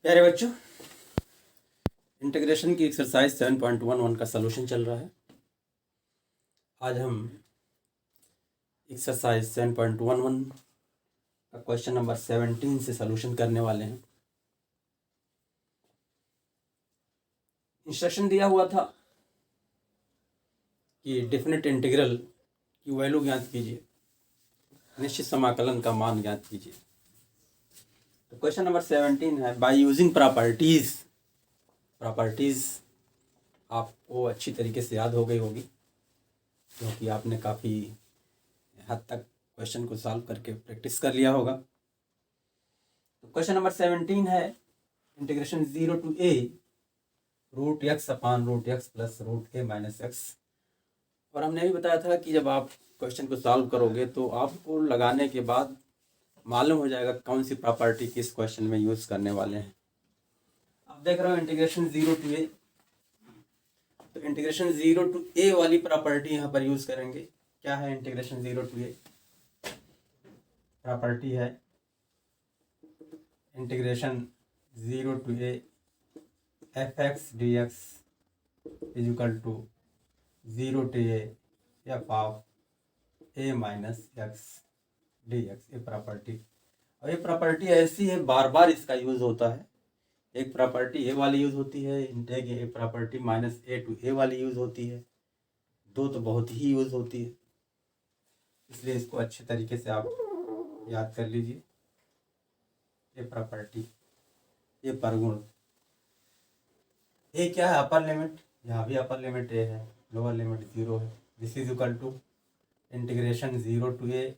प्यारे बच्चों, इंटीग्रेशन की एक्सरसाइज 7.11 का सलूशन चल रहा है। आज हम एक्सरसाइज 7.11 का क्वेश्चन नंबर 17 से सलूशन करने वाले हैं। इंस्ट्रक्शन दिया हुआ था कि डेफिनेट इंटीग्रल की वैल्यू ज्ञात कीजिए, निश्चित समाकलन का मान ज्ञात कीजिए। तो क्वेश्चन नंबर 17 है, बाय यूजिंग प्रॉपर्टीज आपको अच्छी तरीके से याद हो गई होगी क्योंकि आपने काफ़ी हद तक क्वेश्चन को सॉल्व करके प्रैक्टिस कर लिया होगा। तो क्वेश्चन नंबर 17 है, integration 0 to a root x upon root x plus root A minus x. और हमने भी बताया था कि जब आप क्वेश्चन को सॉल्व करोगे तो आपको लगाने के बाद मालूम हो जाएगा कौन सी प्रॉपर्टी किस क्वेश्चन में यूज़ करने वाले हैं। आप देख रहे हो इंटीग्रेशन 0 to a, तो इंटीग्रेशन 0 to a वाली प्रॉपर्टी यहाँ पर यूज़ करेंगे। क्या है इंटीग्रेशन 0 to a? प्रॉपर्टी है integration 0 to a f x D x is equal to 0 to a f of A minus x D x. ये property, और ये प्रॉपर्टी ऐसी है बार बार इसका यूज़ होता है। एक प्रॉपर्टी ए वाली यूज़ होती है, एक प्रॉपर्टी माइनस ए टू ए वाली यूज़ होती है, दो तो बहुत ही यूज़ होती है, इसलिए इसको अच्छे तरीके से आप याद कर लीजिए। ये प्रॉपर्टी, ये परगुण, ए क्या है? अपर लिमिट, यहाँ भी अपर लिमिट ए है, लोअर लिमिट 0 है। This is equal to integration 0 to a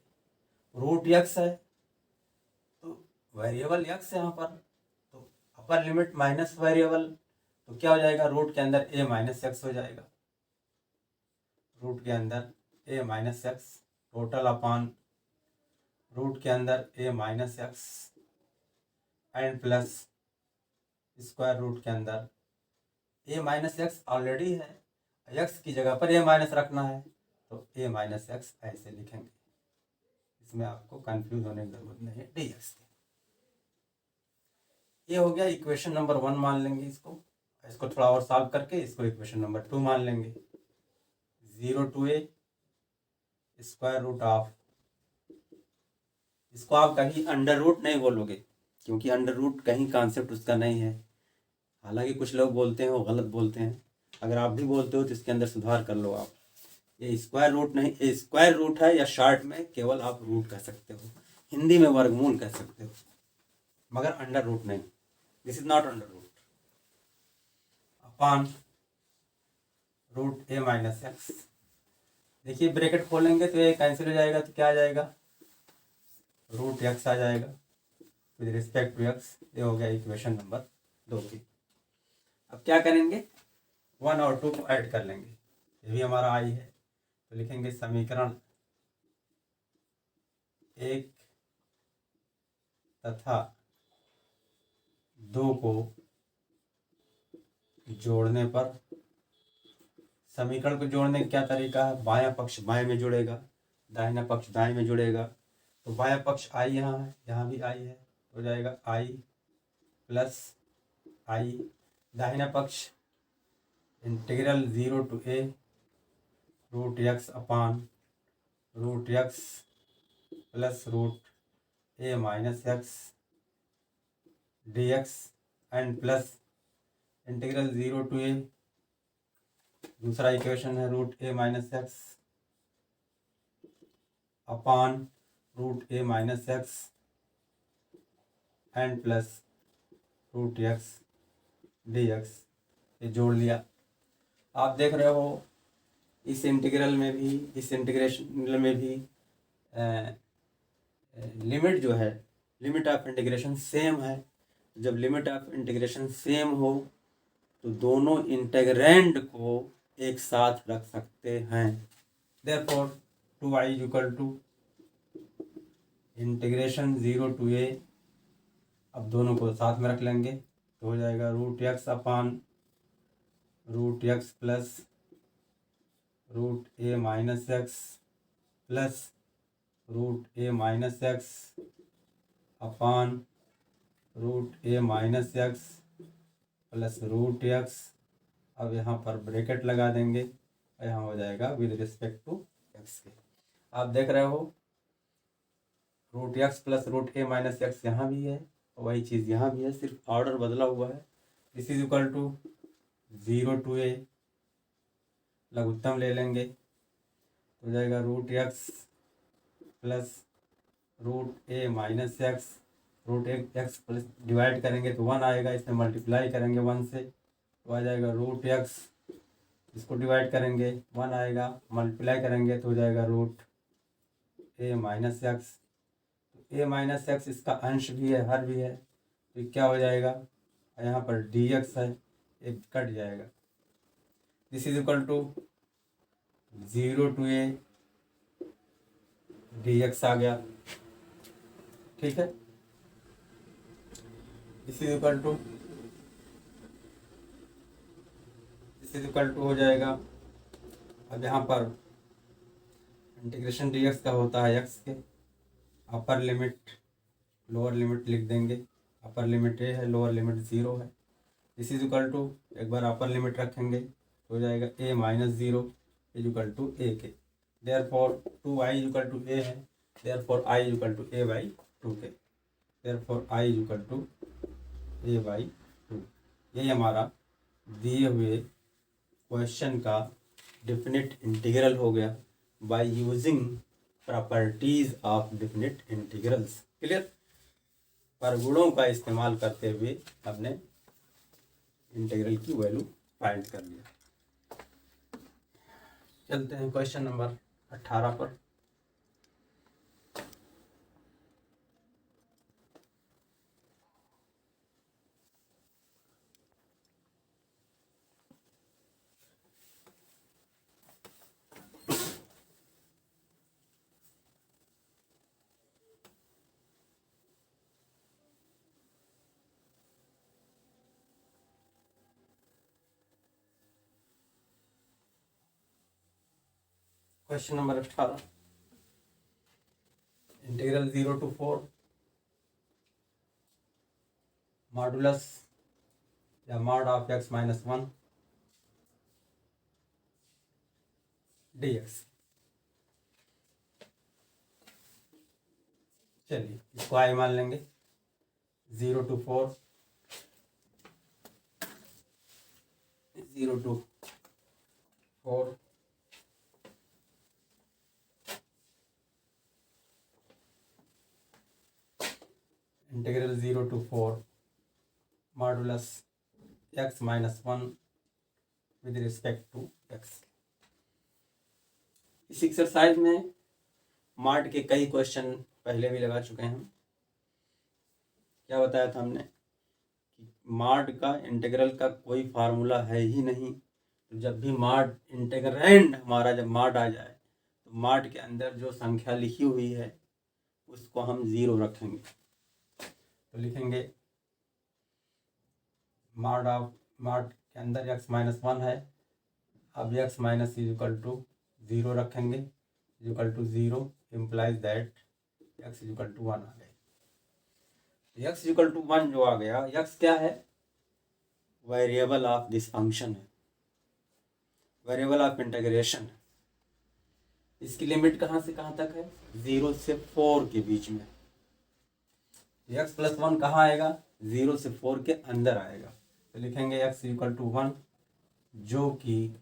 root x है, तो वेरिएबल एक्स है यहाँ पर, तो अपर लिमिट माइनस वेरिएबल, तो क्या हो जाएगा? रूट के अंदर ए माइनस एक्स हो जाएगा, रूट के अंदर A minus X total upon root के अंदर A minus x and plus square root के अंदर ए माइनस एक्स ऑलरेडी है, एक्स की जगह पर ए माइनस रखना है, तो ए माइनस एक्स ऐसे लिखेंगे। इसमें आपको कंफ्यूज होने की जरूरत नहीं है, डी एक्स। ये हो गया इक्वेशन नंबर 1 मान लेंगे इसको। इसको थोड़ा और सॉल्व करके इसको इक्वेशन नंबर 2 मान लेंगे। 0 to a square root of, इसको आप कहीं अंडर रूट नहीं बोलोगे क्योंकि अंडर रूट कहीं कॉन्सेप्ट उसका नहीं है। हालांकि कुछ लोग बोलते हैं, वो गलत बोलते हैं। अगर आप भी बोलते हो तो इसके अंदर सुधार कर लो आप। ये स्क्वायर रूट नहीं, ये स्क्वायर रूट है, या शॉर्ट में केवल आप रूट कह सकते हो, हिंदी में वर्गमूल कह सकते हो, मगर अंडर रूट नहीं। This is not under root. Upon root A minus x, देखिए ब्रैकेट खोलेंगे तो ये कैंसिल हो जाएगा, तो क्या आ जाएगा? रूट एक्स आ जाएगा विद रिस्पेक्ट टू एक्स। ये हो गया इक्वेशन नंबर 2 की। अब क्या करेंगे? 1 और 2 को ऐड कर लेंगे, ये भी हमारा आई है, तो लिखेंगे समीकरण 1 तथा 2 को जोड़ने पर, समीकरण को जोड़ने का क्या तरीका है? बायां पक्ष बाएं में जुड़ेगा, दाहिना पक्ष दाएं में जुड़ेगा। तो बायां पक्ष आई यहाँ है, यहाँ भी आई है, हो जाएगा आई प्लस आई। दाहिना पक्ष integral 0 to a root x upon root x plus root A minus x D x and plus integral 0 to a, दूसरा इक्वेशन है root A minus x upon root A minus x and plus root x D x. ये जोड़ लिया। आप देख रहे हो इस इंटीग्रल में भी, इस इंटीग्रेशन में भी लिमिट जो है, लिमिट ऑफ इंटीग्रेशन सेम है। जब लिमिट ऑफ इंटीग्रेशन सेम हो तो दोनों इंटीग्रैंड को एक साथ रख सकते हैं। Therefore 2i is equal to integration 0 to a, अब दोनों को साथ में रख लेंगे तो हो जाएगा root x upon root x plus root ए माइनस एक्स प्लस रूट ए माइनस एक्स अपान रूट ए minus X plus root X. अब यहाँ पर ब्रैकेट लगा देंगे और यहाँ हो जाएगा विद रिस्पेक्ट टू एक्स के। आप देख रहे हो रूट एक्स प्लस रूट ए माइनस एक्स यहाँ भी है और वही चीज़ यहाँ भी है, सिर्फ ऑर्डर बदला हुआ है। This is equal to 0 to a, लघुत्तम ले लेंगे तो हो जाएगा रूट एक्स प्लस रूट ए minus X. Root x plus divide करेंगे तो 1 आएगा, इसमें मल्टीप्लाई करेंगे 1 से तो आ जाएगा रूट एक्स। इसको डिवाइड करेंगे 1 आएगा, मल्टीप्लाई करेंगे तो हो जाएगा रूट ए माइनस एक्स। ए माइनस एक्स इसका अंश भी है, हर भी है, तो क्या हो जाएगा, यहाँ पर डी एक्स है, एक कट जाएगा। This is equal to 0 to a D X आ गया, ठीक है। दिस इज इक्वल टू हो जाएगा। अब यहाँ पर इंटीग्रेशन डी एक्स का होता है एक्स के, अपर लिमिट लोअर लिमिट लिख देंगे। अपर लिमिट ए है, लोअर लिमिट 0 है। दिस इज इक्वल टू, एक बार अपर लिमिट रखेंगे तो हो जाएगा A minus 0 is equal to A के। Therefore 2i is equal to A है, therefore i is equal to a by 2 के, therefore i is equal to a by 2। यही हमारा दिए हुए क्वेश्चन का डेफिनेट इंटीग्रल हो गया by using properties of definite integrals. Clear, परगुणों का इस्तेमाल करते हुए हमने इंटीग्रल की वैल्यू फाइंड कर लिया। चलते हैं क्वेश्चन नंबर 18 पर। Question number 18, integral 0 to 4 modulus या mod of X minus 1 D X. चलिए इसको आई मान लेंगे। 0 to 4 integral 0 to 4 modulus X minus 1 with respect to X. इस एक्सरसाइज में मॉड के कई क्वेश्चन पहले भी लगा चुके हैं। क्या बताया था हमने कि मॉड का इंटीग्रल का कोई फार्मूला है ही नहीं, तो जब भी मॉड इंटीग्रैंड हमारा जब मॉड आ जाए तो मॉड के अंदर जो संख्या लिखी हुई है उसको हम 0 रखेंगे। तो लिखेंगे मॉड के अंदर x माइनस 1 है, अब x minus is equal to 0 रखेंगे, is equal to 0 implies that x is equal to 1 आ गए। x इज इक्वल टू 1 जो आ गया, x क्या है, वेरिएबल ऑफ दिस फंक्शन है, वेरिएबल ऑफ इंटीग्रेशन है। इसकी लिमिट कहाँ से कहाँ तक है, 0 से 4 के बीच में। x प्लस 1 कहाँ आएगा, 0 से 4 के अंदर आएगा। तो लिखेंगे x इक्वल टू 1 जो कि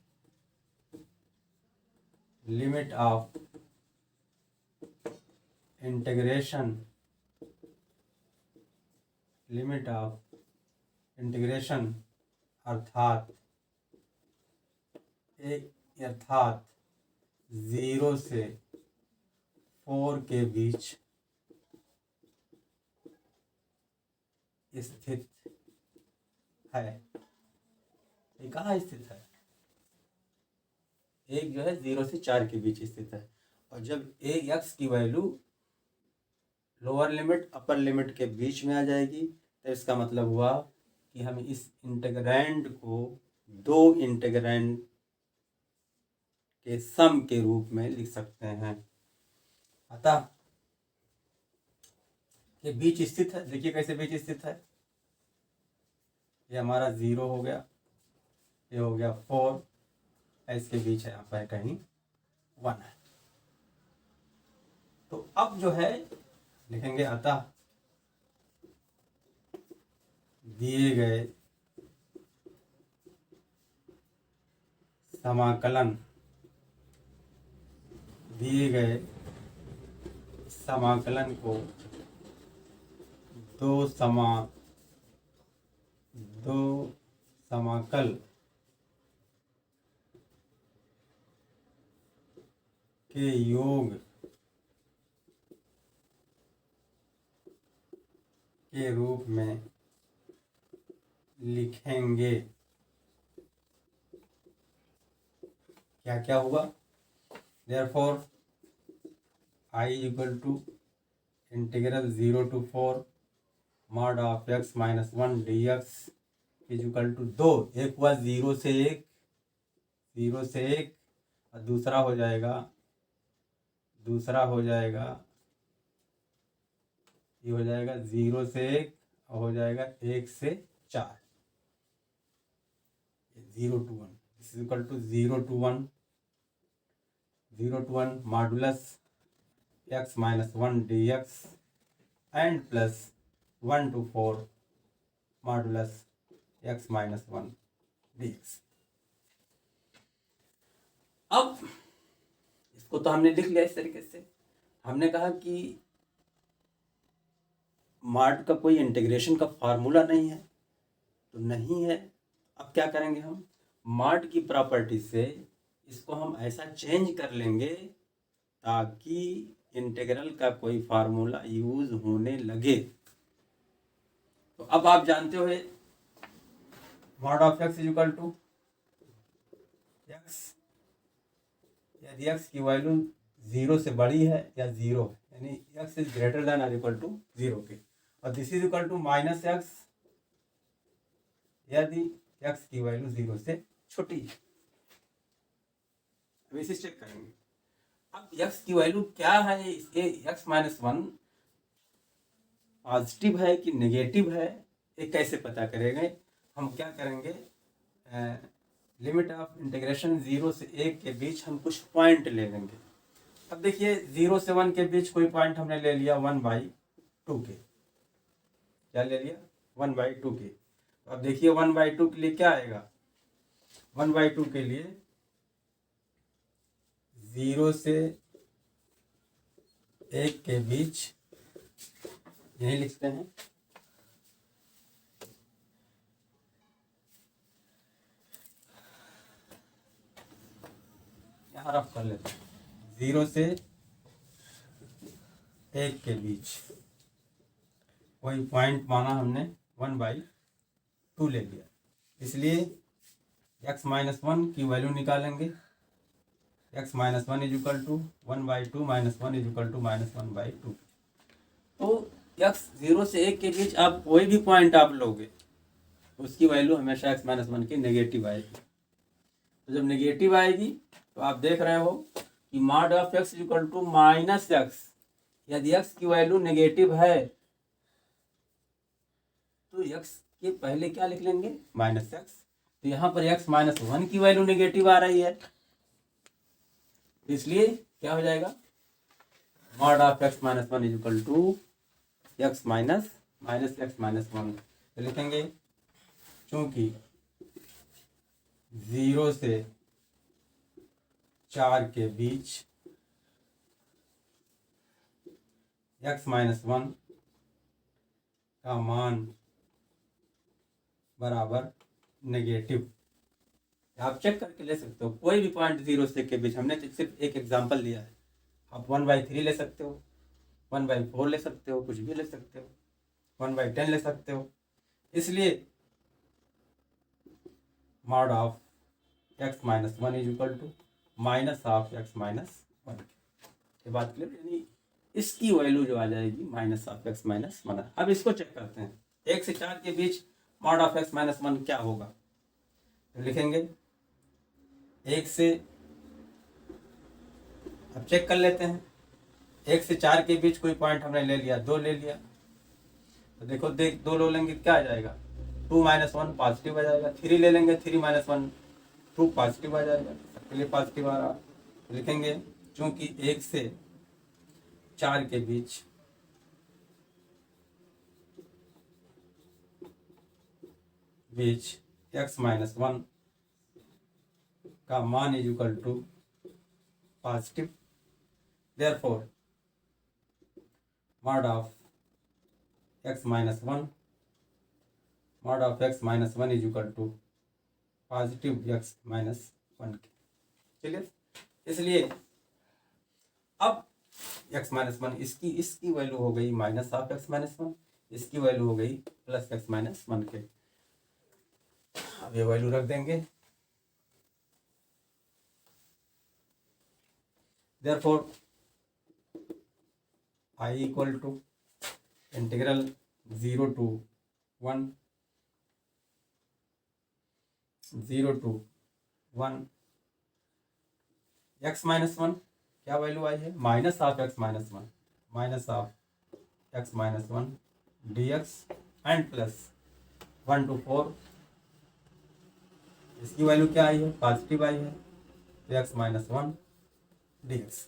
लिमिट ऑफ इंटीग्रेशन अर्थात 0 से 4 के बीच स्थित है। ये कहाँ स्थित है, एक जो है 0 से 4 के बीच स्थित है। और जब x की value lower limit upper limit के बीच में आ जाएगी तो इसका मतलब हुआ कि हम इस इंटीग्रैंड को दो इंटीग्रैंड के सम के रूप में लिख सकते हैं। अतः के बीच स्थित है। देखिए कैसे बीच स्थित है, ये हमारा 0 हो गया, ये हो गया 4, इसके बीच है यहाँ पर कहीं 1 है। तो अब जो है लिखेंगे अतः दिए गए समाकलन, दिए गए समाकलन को दो समाकल के योग के रूप में लिखेंगे। क्या क्या हुआ, therefore I equal to integral 0 to 4 mod of x minus 1 dx is equal to 2। एक हुआ 0 से 1, 0 से 1, और दूसरा हो जाएगा ये हो जाएगा 0 से 1 और हो जाएगा 1 से 4, 0 to 1, this is equal to 0 to 1, 0 to 1 modulus x minus 1 dx and plus 1 to 4 modulus x minus 1 dx। अब इसको तो हमने लिख लिया इस तरीके से। हमने कहा कि मॉड का कोई इंटीग्रेशन का फार्मूला नहीं है, तो नहीं है। अब क्या करेंगे, हम मॉड की प्रॉपर्टी से इसको हम ऐसा चेंज कर लेंगे ताकि इंटीग्रल का कोई फार्मूला यूज होने लगे। तो अब आप जानते हो mod of x is equal to x, यदि x की वैल्यू 0 से बड़ी है या 0 है, यानी x इज ग्रेटर देन और इक्वल टू 0 के, और this is equal to minus x यदि x की वैल्यू 0 से छोटी है। अब इसे चेक करेंगे। अब x की वैल्यू क्या है, x माइनस 1 पॉजिटिव है कि नेगेटिव है, ये कैसे पता करेंगे। हम क्या करेंगे, लिमिट ऑफ इंटीग्रेशन 0 से 1 के बीच हम कुछ पॉइंट ले लेंगे। अब देखिए 0 से 1 के बीच कोई पॉइंट हमने ले लिया 1/2 के, क्या ले लिया 1/2 के। अब देखिए 1/2 के लिए क्या आएगा, 1/2 के लिए 0 से 1 के बीच यही लिखते हैं, यहाँ रफ कर लेते हैं, 0 से 1 के बीच कोई पॉइंट माना हमने 1/2 ले लिया, इसलिए x माइनस 1 की वैल्यू निकालेंगे। x minus 1 is equal to 1/2 minus 1 is equal to minus 1/2। तो x 0 से 1 के बीच आप कोई भी पॉइंट आप लोगे उसकी वैल्यू हमेशा x माइनस 1 की नेगेटिव आएगी। तो जब नेगेटिव आएगी तो आप देख रहे हो कि mod of x equal to minus x, यदि x की वैल्यू नेगेटिव है तो x के पहले क्या लिख लेंगे माइनस x। तो यहाँ पर x माइनस 1 की वैल्यू नेगेटिव आ रही है, इसलिए क्या हो जाएगा, mod of x minus 1 is equal to x minus x minus 1। तो लिखेंगे चूंकि 0 से 4 के बीच x माइनस 1 का मान बराबर नेगेटिव। आप चेक करके ले सकते हो, कोई भी पॉइंट 0 से के बीच, हमने सिर्फ एक एग्जांपल लिया है। आप 1/3 ले सकते हो, 1/4 ले सकते हो, कुछ भी ले सकते हो, 1/10 ले सकते हो। इसलिए mod of x minus 1 is equal to minus of x minus 1। ये बात क्लियर, यानी इसकी वैल्यू जो आ जाएगी माइनस ऑफ x माइनस 1। अब इसको चेक करते हैं, 1 से 4 के बीच मॉड ऑफ x माइनस 1 क्या होगा। तो लिखेंगे 1 से, अब चेक कर लेते हैं, 1 से 4 के बीच कोई पॉइंट हमने ले लिया, 2 ले लिया, तो देखो दो लो लेंगे क्या आ जाएगा, 2 - 1 पॉजिटिव आ जाएगा। 3 ले लेंगे, 3 - 1 2 पॉजिटिव आ जाएगा, सबके लिए पॉजिटिव आ रहा। तो लिखेंगे चूंकि 1 से 4 के बीच x - 1 का मान is equal to positive, therefore mod of x - 1 is equal to positive x - 1 के। चलिए, इसलिए अब x - 1 इसकी वैल्यू हो गई माइनस ऑफ x - 1, इसकी वैल्यू हो गई प्लस x - 1 के। अब ये वैल्यू रख देंगे, therefore I equal to integral 0 to 1 x - 1 क्या वैल्यू आई है, minus of x - 1 dx and plus 1 to 4 इसकी वैल्यू क्या आई है, पॉजिटिव आई है, तो x - 1 dx।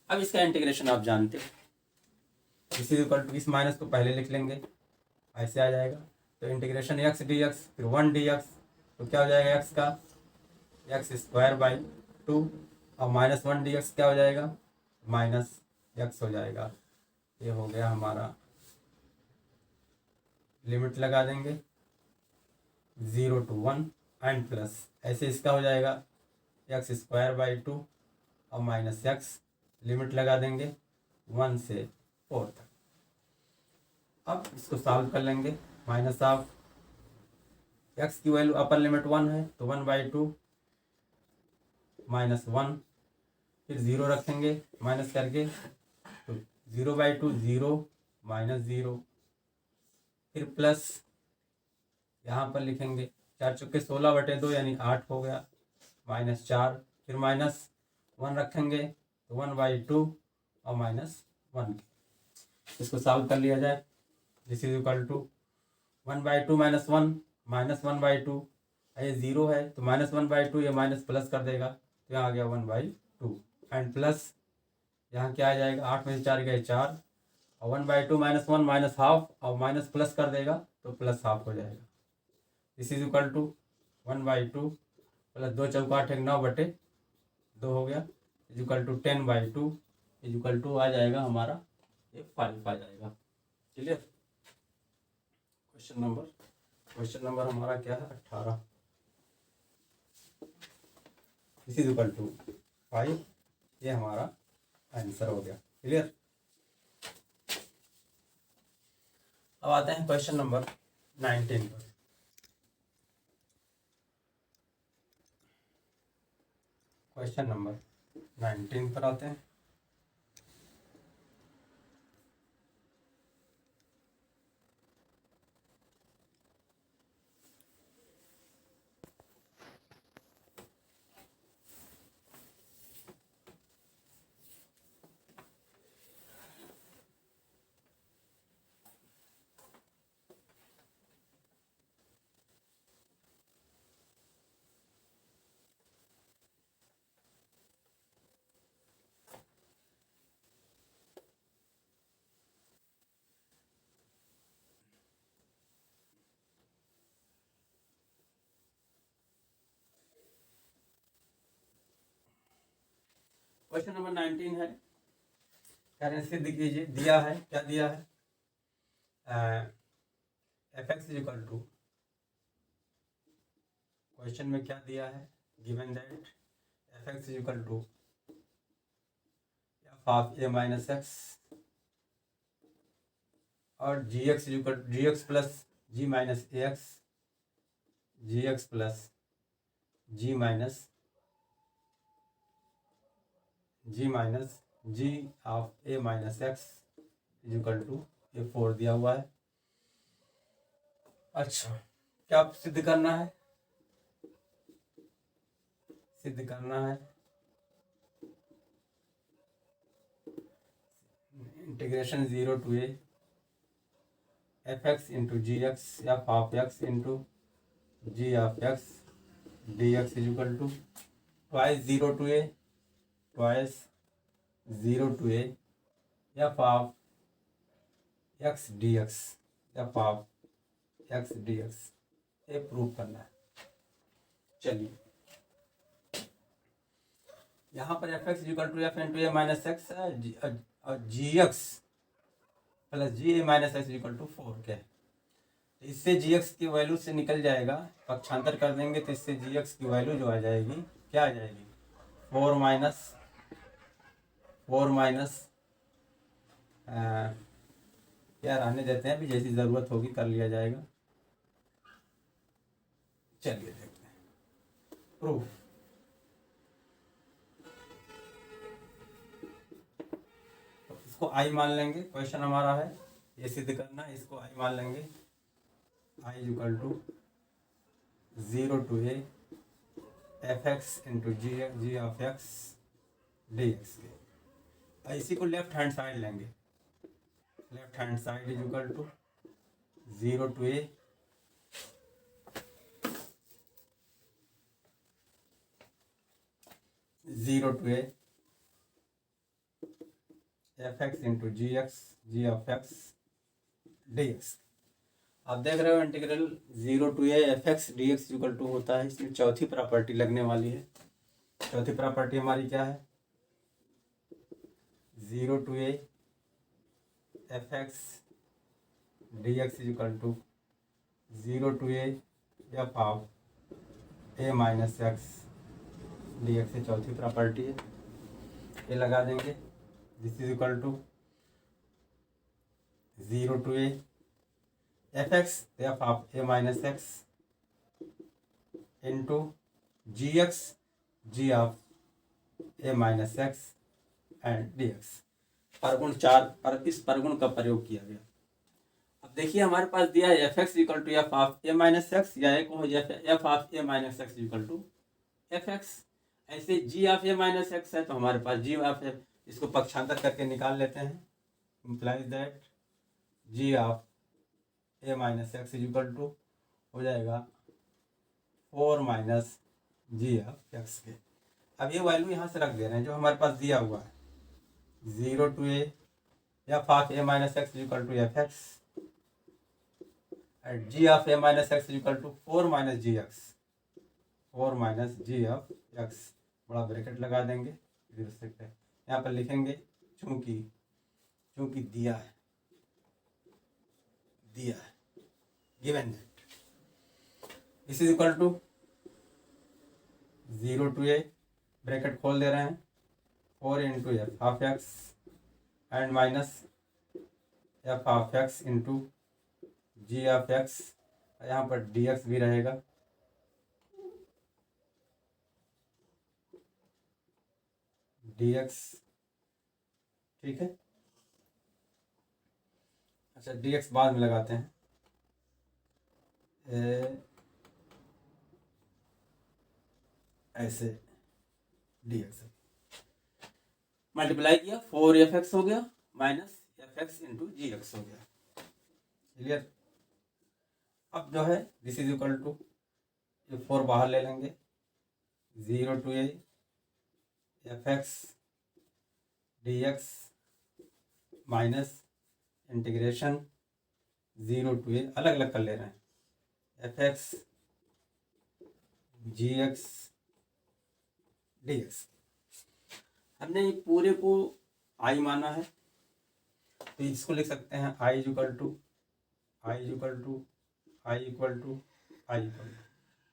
अब इसका इंटीग्रेशन आप जानते हो, इसी इक्वल टू इस माइनस को पहले लिख लेंगे, ऐसे आ जाएगा। तो इंटीग्रेशन x dx फिर 1 dx, तो क्या हो जाएगा x का x²/2 और -1 dx क्या हो जाएगा, -x हो जाएगा। ये हो गया हमारा, लिमिट लगा देंगे 0 to 1 एंड प्लस ऐसे इसका हो जाएगा x²/2 और -x, लिमिट लगा देंगे 1 से 4 तक। अब इसको सॉल्व कर लेंगे, माइनस ऑफ x की वैल्यू अपर लिमिट 1 है तो 1/2 -1, फिर 0 रखेंगे माइनस करके, तो 0/2 0 -0, फिर प्लस यहाँ पर लिखेंगे 4 चुके 16/2 यानी 8 हो गया, -4, फिर -1 रखेंगे तो 1/2 और -1 के। इसको सॉल्व कर लिया जाए, दिस इज इक्वल टू 1/2 - 1 -1/2, ये 0 है तो -1/2 ये माइनस प्लस कर देगा, तो यहाँ आ गया 1/2 एंड प्लस यहाँ क्या आ जाएगा, 8 में से 4 गए 4 और 1/2 - 1 -½ और माइनस प्लस कर देगा तो +½ हो जाएगा। This is equal to 1/2 plus 2 चौका 8 9/2 हो गया, is equal to 10/2 is equal to आ जाएगा हमारा ये 5 आ जाएगा। क्लियर। क्वेश्चन नंबर हमारा क्या है, 18। दिस इज इक्वल टू 5, ये हमारा आंसर हो गया। क्लियर। अब आते हैं क्वेश्चन नंबर 19 पर। क्वेश्चन नंबर 19 पर आते हैं। क्वेश्चन नंबर 19 है, सिद्ध कीजिए, दिया है, क्या दिया है, fx is equal to, question में क्या दिया है, given that fx is equal to f of a minus x और gx is equal to gx plus g minus ax, gx plus g minus g of a minus x is equal to ये 4 दिया हुआ है। अच्छा, क्या सिद्ध करना है, integration 0 to a f x into g x F of x into ji of x D x is equal to twice zero to a twice zero to A F of x D x F of x D x ये prove करना है। चलिए यहाँ पर f x equal to f into a minus x ji x plus g a minus x equal to 4 क्या है। तो इससे जी एक्स की वैल्यू से निकल जाएगा, पक्षांतर कर देंगे तो इससे जी एक्स की वैल्यू जो आ जाएगी क्या आ जाएगी 4 माइनस यार आने देते हैं, अभी जैसी ज़रूरत होगी कर लिया जाएगा। चलिए देखते हैं प्रूफ। तो इसको आई मान लेंगे, क्वेश्चन हमारा है ये सिद्ध करना है, इसको आई मान लेंगे। I equal to 0 to A F x into ji of x D x के। इसी को लेफ्ट हैंड साइड लेंगे, left hand side is equal to 0 to A zero to A F x into ji of x D X. आप देख रहे हो integral 0 to A F x D X equal to होता है, इसमें चौथी property लगने वाली है। चौथी प्रॉपर्टी हमारी क्या है 0 to A F x D X equal to 0 to A F of A minus x D X की चौथी प्रॉपर्टी है, ये लगा देंगे। This is equal to 0 to A F X F of A minus x into ji of A minus x and D X. परगुण 4 पर इस परगुण का प्रयोग किया गया। अब देखिए हमारे पास दिया है f x equal to F of A minus x या एक हो f of A minus x equal to f x. ऐसे g of A minus x है तो हमारे पास जी ऑफ ए, इसको पक्षांतर करके निकाल लेते हैं। Implies that g of A minus x equal to हो जाएगा 4 माइनस जी ऑफ एक्स के। अब ये वैल्यू यहाँ से रख दे रहे हैं जो हमारे पास दिया हुआ है 0 to A F of A minus x equal to f x and g of A minus x equal to 4 minus g x 4 minus g of x. बड़ा ब्रैकेट लगा देंगे, यहाँ पर लिखेंगे चूंकि दिया है given that this is equal to 0 to a bracket खोल दे रहे हैं 4 into f of x and minus f of x into ji of x, यहाँ पर डी एक्स भी रहेगा। डी एक्स ठीक है। अच्छा डी एक्स बाद में लगाते हैं, ऐसे डी एक्स मल्टीप्लाई किया 4 एफ एक्स हो गया minus F x into g x हो गया। क्लियर। अब जो है दिस इज इक्वल टू 4 बाहर ले लेंगे 0 to A F x D X minus integration 0 to A अलग अलग कर ले रहे हैं एफ एक्स जी एक्स डी एक्स। हमने पूरे को आई माना है तो इसको लिख सकते हैं आई इक्वल टू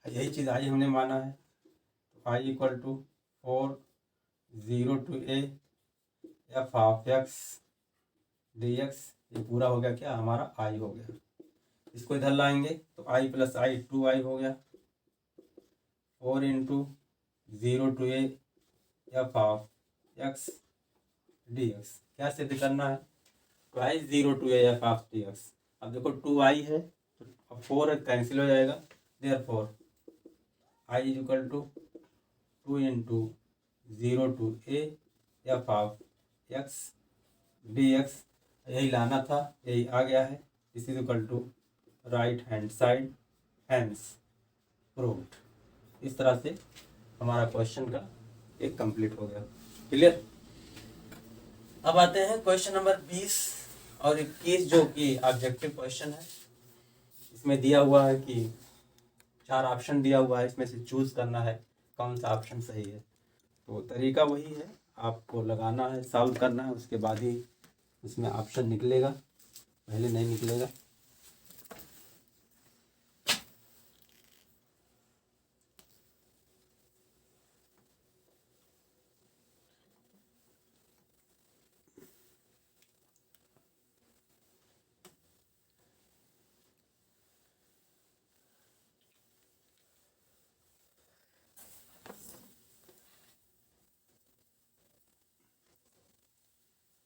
यही चीज़ आई हमने माना है तो I equal to 4 0 to A F of x D x. ये पूरा हो गया क्या हमारा आई हो गया। इसको इधर लाएंगे तो आई प्लस आई 2i हो गया 4 into 0 to A F of x D x. क्या सिद्ध करना है 0 to A F of d x. अब देखो 2i है तो 4 कैंसिल हो जाएगा, therefore i is equal to 2 into 0 to A F of x D x. यही लाना था, यही आ गया है, this is equal to right hand side, hence proved. इस तरह से हमारा क्वेश्चन का एक कंप्लीट हो गया। क्लियर। अब आते हैं क्वेश्चन नंबर 20 और 21 जो कि ऑब्जेक्टिव क्वेश्चन है। इसमें दिया हुआ है कि 4 ऑप्शन दिया हुआ है, इसमें से चूज करना है कौन सा ऑप्शन सही है। तो तरीका वही है, आपको लगाना है, सॉल्व करना है, उसके बाद ही उसमें ऑप्शन निकलेगा, पहले नहीं निकलेगा।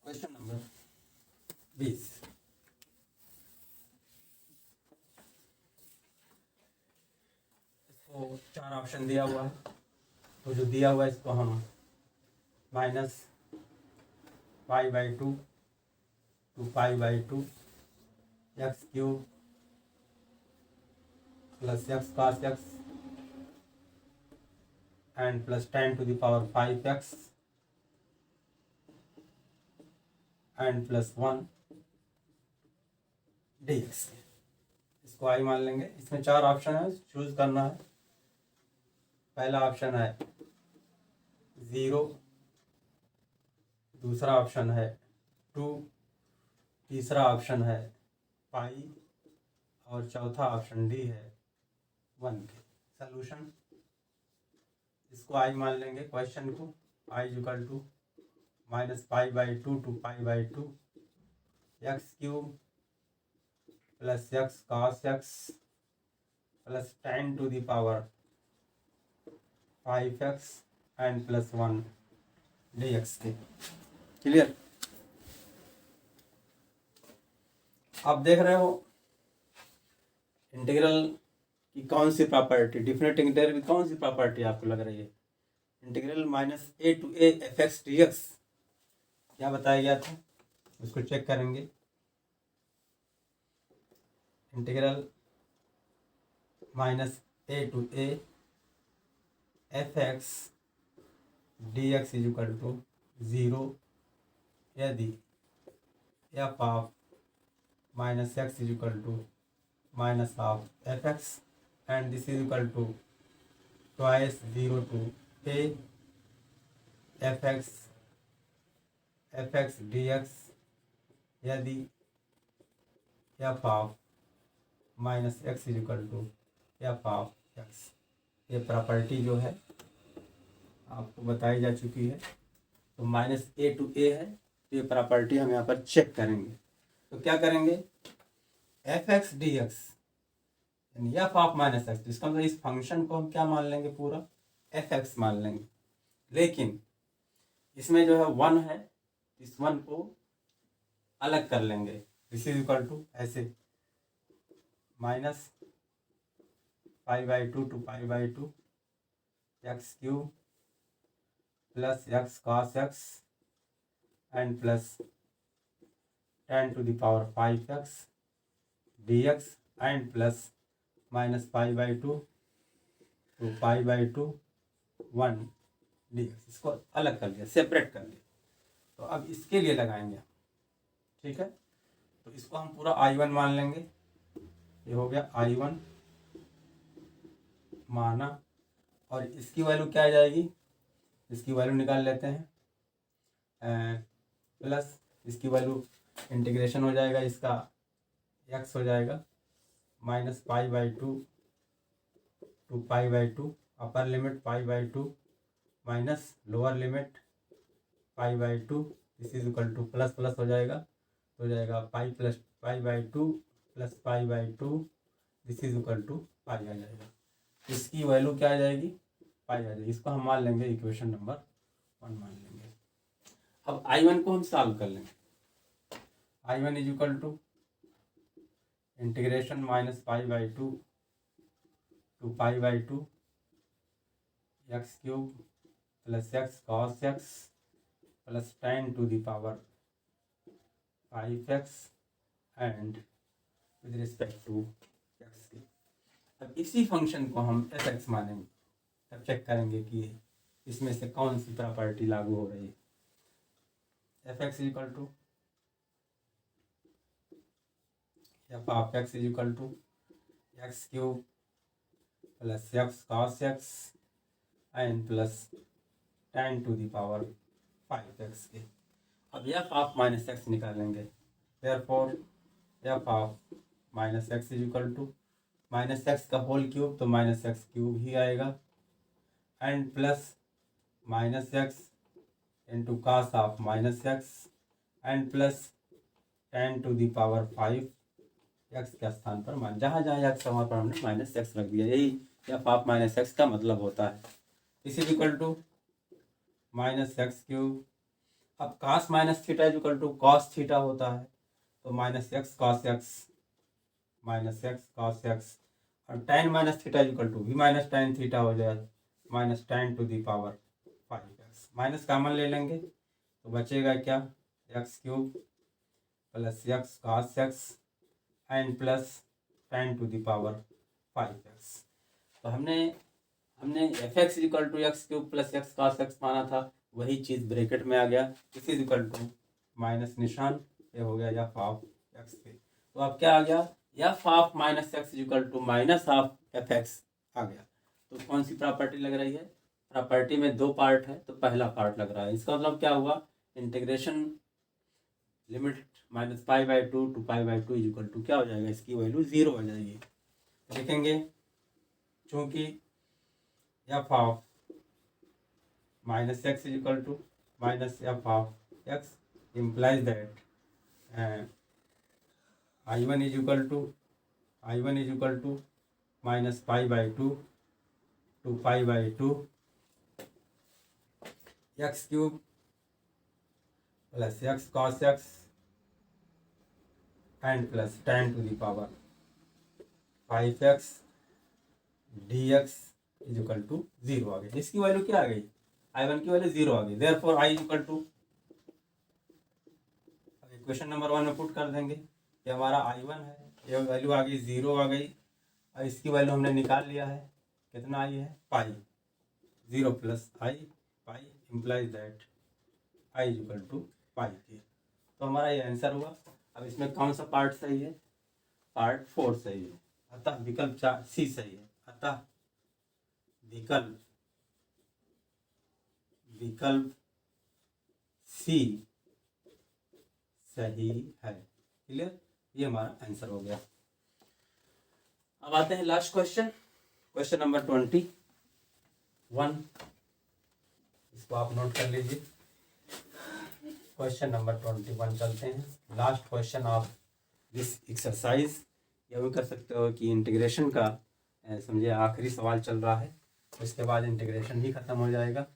Question number 20। इसको 4 ऑप्शन दिया हुआ है, तो जो दिया हुआ है इसको हम minus pi by 2 to pi by 2 x cube plus x cos x and plus 10 to the power 5x and plus 1 dx। इसको आई मान लेंगे। इसमें 4 ऑप्शन है, चूज करना है। पहला ऑप्शन है 0, दूसरा ऑप्शन है 2, तीसरा ऑप्शन है पाई और चौथा ऑप्शन डी है 1 के। सॉल्यूशन, इसको आई मान लेंगे क्वेश्चन को। I equal to minus pi by 2 to pi by 2 x cube plus x cos x plus 10 to the power 5x and plus 1 dx के। क्लियर। आप देख रहे हो इंटीग्रल की कौन सी प्रॉपर्टी, डिफरेंट इंटीग्रल की कौन सी प्रॉपर्टी आपको लग रही है? Integral minus A to A F x D x क्या बताया गया था, उसको चेक करेंगे। Integral minus A to A F x D x is equal to 0 यदि F of minus x is equal to minus of F x and this is equal to twice 0 to A F x D X यदि F of minus x is equal to F of X. ये property जो है आपको बताई जा चुकी है। तो माइनस ए टू ए है, तो ये प्रॉपर्टी हम यहाँ पर चेक करेंगे। तो क्या करेंगे, एफ एक्स डी एक्स यानी एफ ऑफ माइनस एक्स, इसका मतलब इस फंक्शन को हम क्या मान लेंगे, पूरा एफ एक्स मान लेंगे। लेकिन इसमें जो है 1 है, इस 1 को अलग कर लेंगे। दिस इज इक्वल टू ऐसे minus pi by 2 to pi by 2 x cube plus x cos x and plus 10 to the power 5x dx and plus minus pi by 2 to pi by 2 1 dx। इसको अलग कर लिया, separate कर लिया। तो अब इसके लिए लगाएंगे, ठीक है। तो इसको हम पूरा I1 मान लेंगे। ये हो गया I1 माना, और इसकी वैल्यू क्या आ जाएगी, इसकी वैल्यू निकाल लेते हैं। प्लस इसकी वैल्यू इंटीग्रेशन हो जाएगा, इसका x हो जाएगा minus pi by 2 to pi by 2, upper limit pi by 2 minus lower limit pi by 2, this is equal to plus plus हो जाएगा, तो हो जाएगा pi plus pi by 2 plus pi by 2, this is equal to pi आ जाएगा। इसकी value क्या आ जाएगी, पाई आ जाएगी। इसको हम मान लेंगे इक्वेशन नंबर 1 मान लेंगे। अब I1 को हम सॉल्व कर लेंगे। I1 is equal to integration minus pi by 2 to pi by 2 x cube plus x cos x plus 10 to the power 5x and with respect to x के। अब इसी फंक्शन को हम एफ एक्स मानेंगे, तब check करेंगे कि इसमें से कौन सी प्रॉपर्टी लागू हो रही है। F x equal to F of x equal to x cube plus x cos x n plus ten to the power 5x के। अब एफ ऑफ माइनस एक्स निकालेंगे, therefore f of minus x is equal to minus x का whole cube, तो minus x cube ही आएगा, and plus minus x into cos of minus x and plus 10 to the power 5 x के स्थान पर मान जहाँ जहाँ एक्स वहाँ पर हमने माइनस एक्स रख दिया। यही एफ ऑफ माइनस एक्स का मतलब होता है। इस is equal to minus x cube. अब cos minus theta is equal to cos theta होता है, तो माइनस एक्स कॉस एक्स और tan minus theta is equal to भी माइनस टेन थीटा हो जाए, minus tan to the power 5x। Minus common ले लेंगे तो बचेगा क्या, X cube plus x cos x and plus 10 to the power 5x। तो हमने F x equal to x cube plus x cos x माना था, वही चीज़ ब्रैकेट में आ गया। इस इज इक्वल टू माइनस निशान, ये हो गया एफ ऑफ एक्स पे। तो अब क्या आ गया, F of minus x equal to minus of F X आ गया। तो कौन सी प्रॉपर्टी लग रही है, प्रॉपर्टी में दो पार्ट है, तो पहला पार्ट लग रहा है। इसका मतलब क्या हुआ, integration limit minus pi by two to pi by two equal to क्या हो जाएगा, इसकी वैल्यू 0 हो जाएगी। लिखेंगे चूँकि f of minus x is equal to minus f of x implies that I1 is equal to minus pi by 2 to pi by 2 x cube plus x cos x and plus 10 to the power 5x dx is equal to 0 आ गई। इसकी value क्या आ गई, I1 की value 0 आ गई। Therefore I equal to, question number 1 में put कर देंगे कि हमारा I1 है, ये वैल्यू आ गई 0 आ गई, और इसकी वैल्यू हमने निकाल लिया है, कितना आई है पाई, 0 प्लस I pi implies that I is equal to pi के। तो हमारा ये आंसर हुआ। अब इसमें कौन सा पार्ट सही है, पार्ट 4 सही है, अतः विकल्प सी सही है, अतः विकल्प सी सही है। क्लियर, ये हमारा आंसर हो गया। अब आते हैं लास्ट क्वेश्चन, क्वेश्चन नंबर 21, इसको आप नोट कर लीजिए। क्वेश्चन नंबर 21 चलते हैं, last question of this exercise. यह भी कर सकते हो कि इंटीग्रेशन का समझे आखिरी सवाल चल रहा है, उसके बाद इंटीग्रेशन ही खत्म हो जाएगा।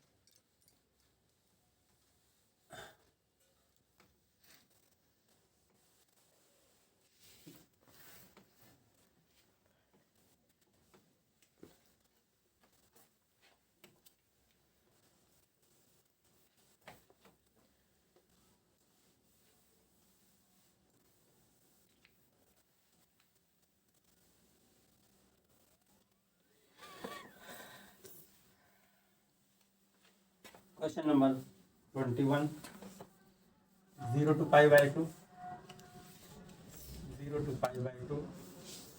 Question number 21, 0 to pi by 2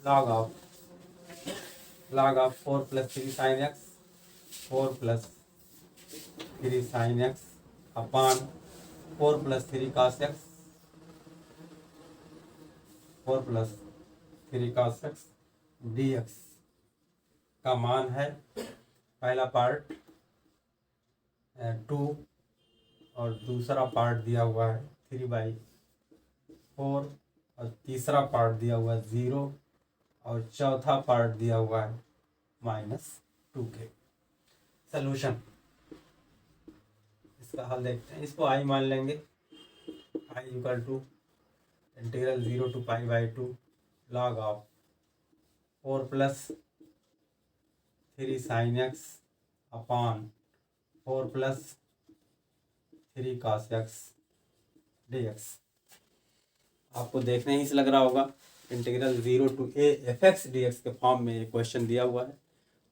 log of 4 plus 3 sin x, 4 plus 3 sin x upon 4 plus 3 cos x, 4 plus 3 cos x dx का मान है, पहला पार्ट 2 और दूसरा पार्ट दिया हुआ है 3/4 और तीसरा पार्ट दिया हुआ है 0 और चौथा पार्ट दिया हुआ है -2 के। सलूशन, इसका हल देखते हैं। इसको आई मान लेंगे, I equal to integral 0 to pi by 2 log of 4 plus 3 sin x upon 4 plus 3 cos x dx। आपको देखने ही से लग रहा होगा integral 0 to a fx dx के फॉर्म में ये क्वेश्चन दिया हुआ है।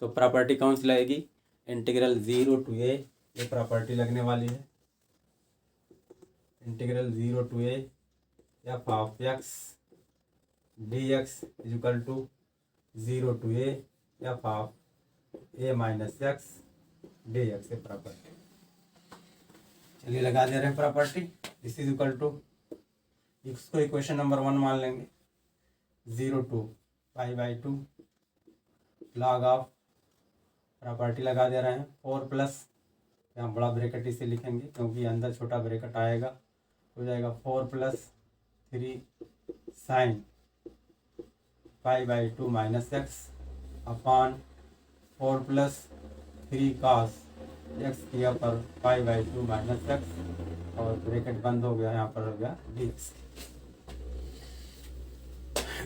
तो प्रॉपर्टी कौन सी लगेगी? इंटीग्रल 0 to a, ये प्रॉपर्टी लगने वाली है। Integral 0 to a f of x D x is equal to 0 to a f of a minus x D x के प्रॉपर्टी। चलिए लगा दे रहे हैं property. This is equal to, इसको इक्वेशन नंबर 1 मान लेंगे। 0 to π/2 लॉग ऑफ, प्रॉपर्टी लगा दे रहे हैं 4 प्लस, यहाँ बड़ा ब्रैकेट इसे लिखेंगे क्योंकि अंदर छोटा ब्रैकेट आएगा, हो जाएगा 4 plus 3 sine π/2 minus X upon 4 plus 3 cos X किया पर π/2 माइनस एक्स, और ब्रैकेट बंद हो गया, यहाँ पर हो गया dx।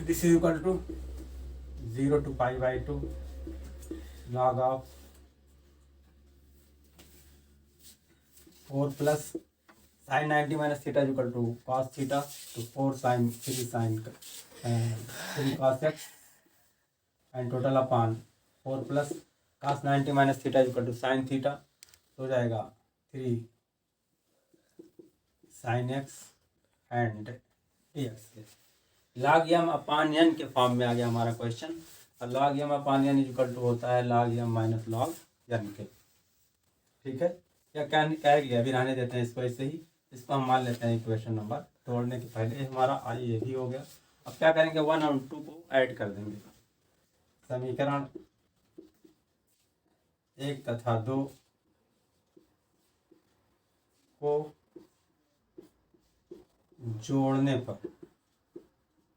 This is equal to 0 to π/2 log of 4 plus sine 90 minus theta is equal to cos theta, तो 4 sine 3 sine 3 cos x and total upon 4 plus cos 90 minus theta is equal to sine theta, तो हो जाएगा 3 sine x and D x. Log M upon N के form में आ गया हमारा question, और log M upon N is equal to होता है log m minus log n के। ठीक है, या क्या गया, अभी रहने देते हैं इसको ऐसे ही। इसको हम मान लेते हैं इक्वेशन नंबर तोड़ने के पहले हमारा आई ये भी हो गया। अब क्या करेंगे, 1 और 2 को ऐड कर देंगे। समीकरण 1 तथा 2 को जोड़ने पर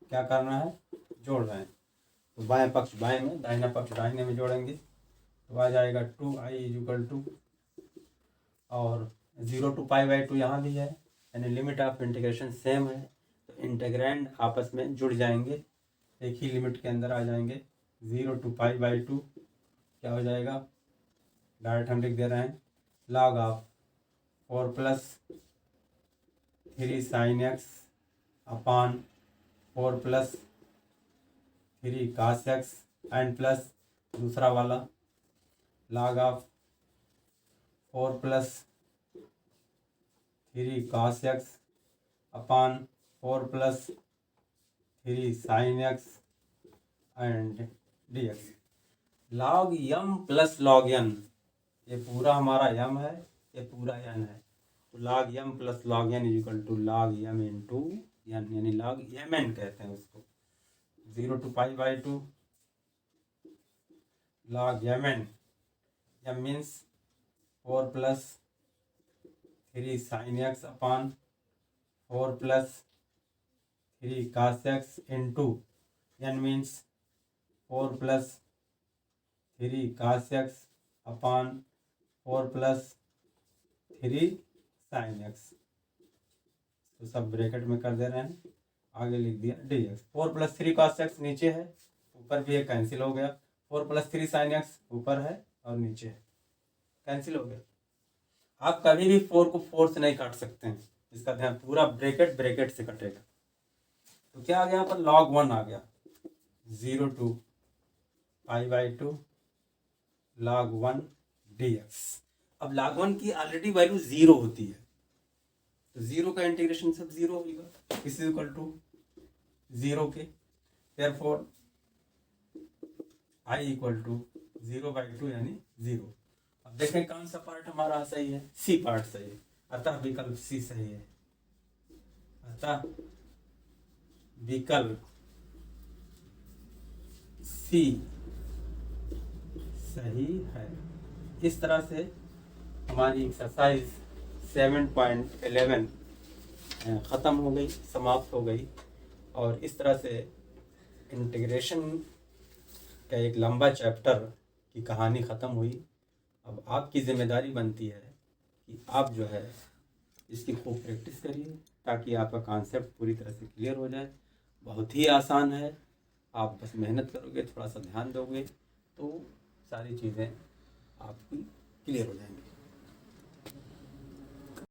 क्या करना है, जोड़ रहे हैं, तो बाएं पक्ष बाएं में, दाहिना पक्ष दाहिने में जोड़ेंगे, तो आ जाएगा 2i इज इक्वल टू, और 0 to π/2 यहाँ भी है, यानी लिमिट ऑफ इंटीग्रेशन सेम है, तो इंटीग्रैंड आपस में जुड़ जाएंगे, एक ही लिमिट के अंदर आ जाएंगे। 0 to π/2 क्या हो जाएगा, डायरेक्ट हम लिख दे रहे हैं log of 4 plus 3 sine x upon 4 plus 3 cos x and plus दूसरा वाला log of 4 plus 3 cos x upon 4 plus 3 sine x and D x. Log m plus log n, ये पूरा हमारा एम है, ये पूरा एन है, तो log m plus log n is equal to log m into n, यानी log m n कहते हैं उसको। 0 to π/2 log mn, m means 4 plus 3 sin x upon 4 plus 3 cos x into n means 4 plus 3 cos x upon 4 plus 3 sin x, तो सब bracket में कर दे रहे हैं, आगे लिख दिया dx। 4 प्लस 3 cos x नीचे है, ऊपर भी है, कैंसिल हो गया। 4 प्लस 3 sin x ऊपर है और नीचे है, कैंसिल हो गया। आप कभी भी 4 को 4 से नहीं काट सकते हैं, इसका ध्यान, पूरा ब्रैकेट ब्रैकेट से कटेगा। तो क्या आ गया यहाँ पर, log 1 आ गया। 0 to π/2 log 1 dx। अब log 1 की ऑलरेडी वैल्यू 0 होती है, तो 0 का इंटीग्रेशन सब 0 होगा, इस इज इक्वल टू 0 के, देयरफॉर i इक्वल टू 0/2 यानी 0। अब देखें कौन सा पार्ट हमारा सही है, सी पार्ट सही है, अतः विकल्प सी सही है, अतः विकल्प सी सही है। इस तरह से हमारी एक्सरसाइज 7.11 ख़त्म हो गई, समाप्त हो गई, और इस तरह से इंटीग्रेशन का एक लंबा चैप्टर की कहानी ख़त्म हुई। अब आपकी ज़िम्मेदारी बनती है कि आप जो है इसकी खूब प्रैक्टिस करिए, ताकि आपका कॉन्सेप्ट पूरी तरह से क्लियर हो जाए। बहुत ही आसान है, आप बस मेहनत करोगे, थोड़ा सा ध्यान दोगे, तो सारी चीज़ें आपकी क्लियर हो जाएंगी।